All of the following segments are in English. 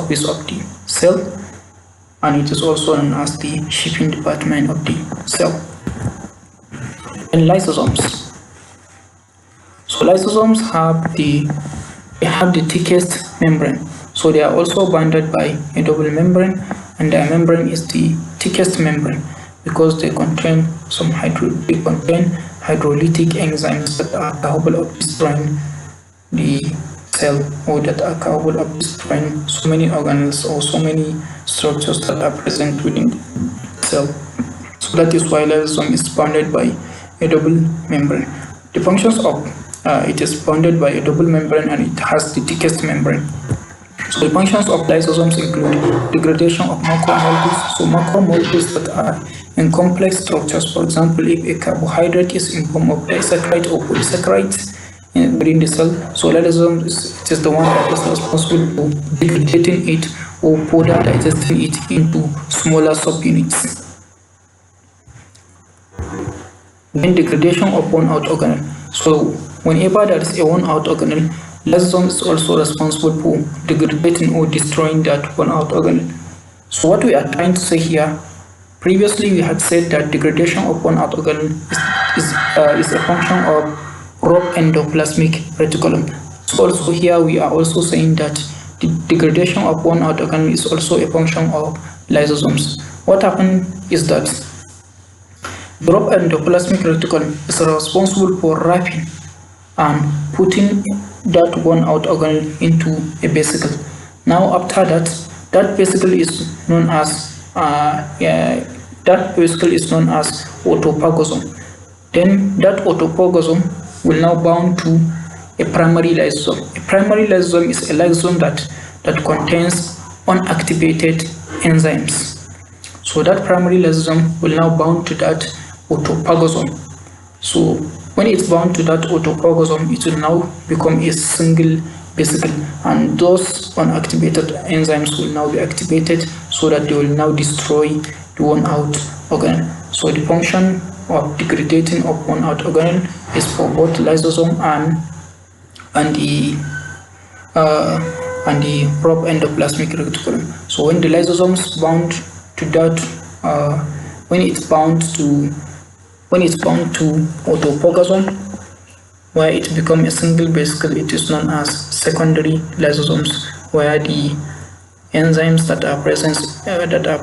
office of the cell, and it is also known as the shipping department of the cell. And lysosomes. So lysosomes have the thickest membrane. So they are also bounded by a double membrane, and their membrane is the thickest membrane because they contain hydrolytic enzymes that are capable of destroying the cell, or that are capable of destroying so many organelles or so many structures that are present within the cell. So that is why lysosome is bounded by a double membrane. The functions of it is bounded by a double membrane, and it has the thickest membrane. So the functions of lysosomes include degradation of macromolecules, so macromolecules that are in complex structures. For example, if a carbohydrate is in form of disaccharide or polysaccharides within the cell, so lysosome is the one that is responsible for degrading it or further digesting it into smaller subunits. Then degradation of worn-out organelle. So whenever there is a worn-out organelle, lysosome is also responsible for degrading or destroying that worn-out organelle. So what we are trying to say here, previously we had said that degradation of worn-out organelle is a function of rough endoplasmic reticulum. So also here we are also saying that the degradation of worn-out organelle is also a function of lysosomes. What happened is that the rough endoplasmic reticulum is responsible for wrapping and putting that worn-out organelle into a vesicle. Now after that vesicle is known as autophagosome. Then that autophagosome will now bound to a primary lysosome. A primary lysosome is a lysosome that contains unactivated enzymes. So that primary lysosome will now bound to that autophagosome. So when it's bound to that autophagosome, it will now become a single vesicle, and those unactivated enzymes will now be activated so that they will now destroy the worn-out organelle. So the function of degrading of worn-out organelle is for both lysosome and the rough endoplasmic reticulum. So when the lysosomes bound to that, when it's bound to autophagosome, where it becomes a single vesicle, it is known as secondary lysosomes, where the enzymes that are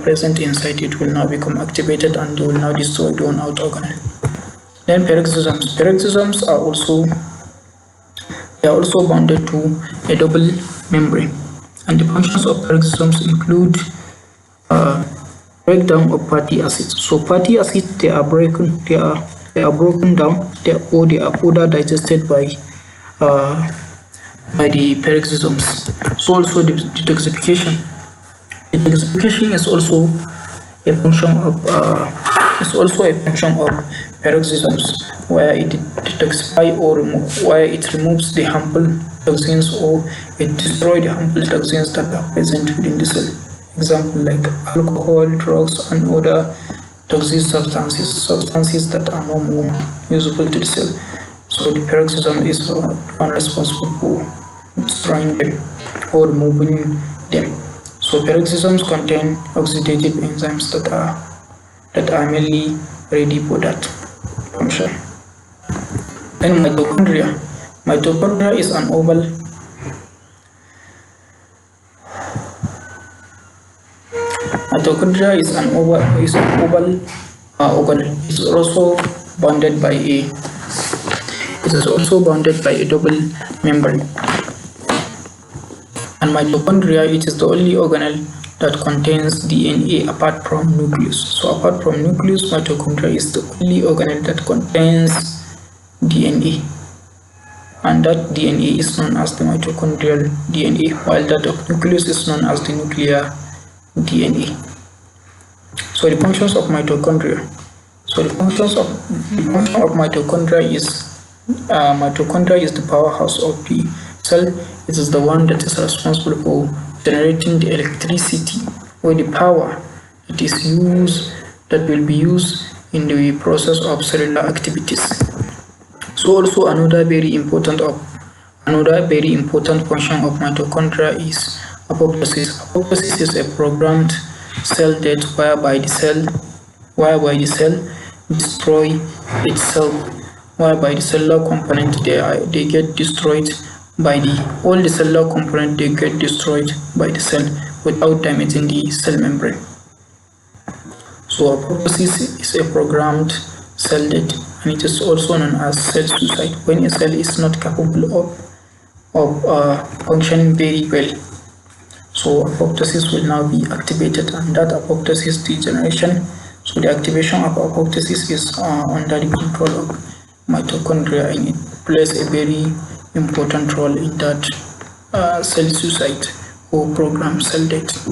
present inside it will now become activated and they will now destroy the worn-out organelle. Then peroxisomes. Peroxisomes are also bounded to a double membrane, and the functions of peroxisomes include breakdown of fatty acids. So fatty acids, they are broken down, they are further digested by the peroxisomes. So also the detoxification. Detoxification is also a function of peroxisomes, where it detoxifies where it removes the harmful toxins or it destroys the harmful toxins that are present within the cell. Example like alcohol, drugs, and other toxic substances that are no more useful to the cell. So the peroxisome is one responsible for destroying them or removing them. So peroxisomes contain oxidative enzymes that are mainly ready for that function. Then mitochondria. Mitochondria is an oval organelle. It is also bounded by a double membrane. And mitochondria, it is the only organelle that contains DNA apart from nucleus. So apart from nucleus, mitochondria is the only organelle that contains DNA, and that DNA is known as the mitochondrial DNA, while that of nucleus is known as the nuclear DNA. So the functions of mitochondria. So the function of mitochondria is the powerhouse of the cell. It is the one that is responsible for generating the electricity or the power that will be used in the process of cellular activities. So also another very important function of mitochondria is Apoptosis. Apoptosis is a programmed cell death whereby the cell destroy itself, whereby the cellular component they get destroyed by all the cellular component they get destroyed by the cell without damaging the cell membrane. So apoptosis is a programmed cell death, and it is also known as cell suicide when a cell is not capable of functioning very well. So apoptosis will now be activated, and that apoptosis degeneration. So the activation of apoptosis is under the control of mitochondria, and it plays a very important role in that cell suicide or programmed cell death.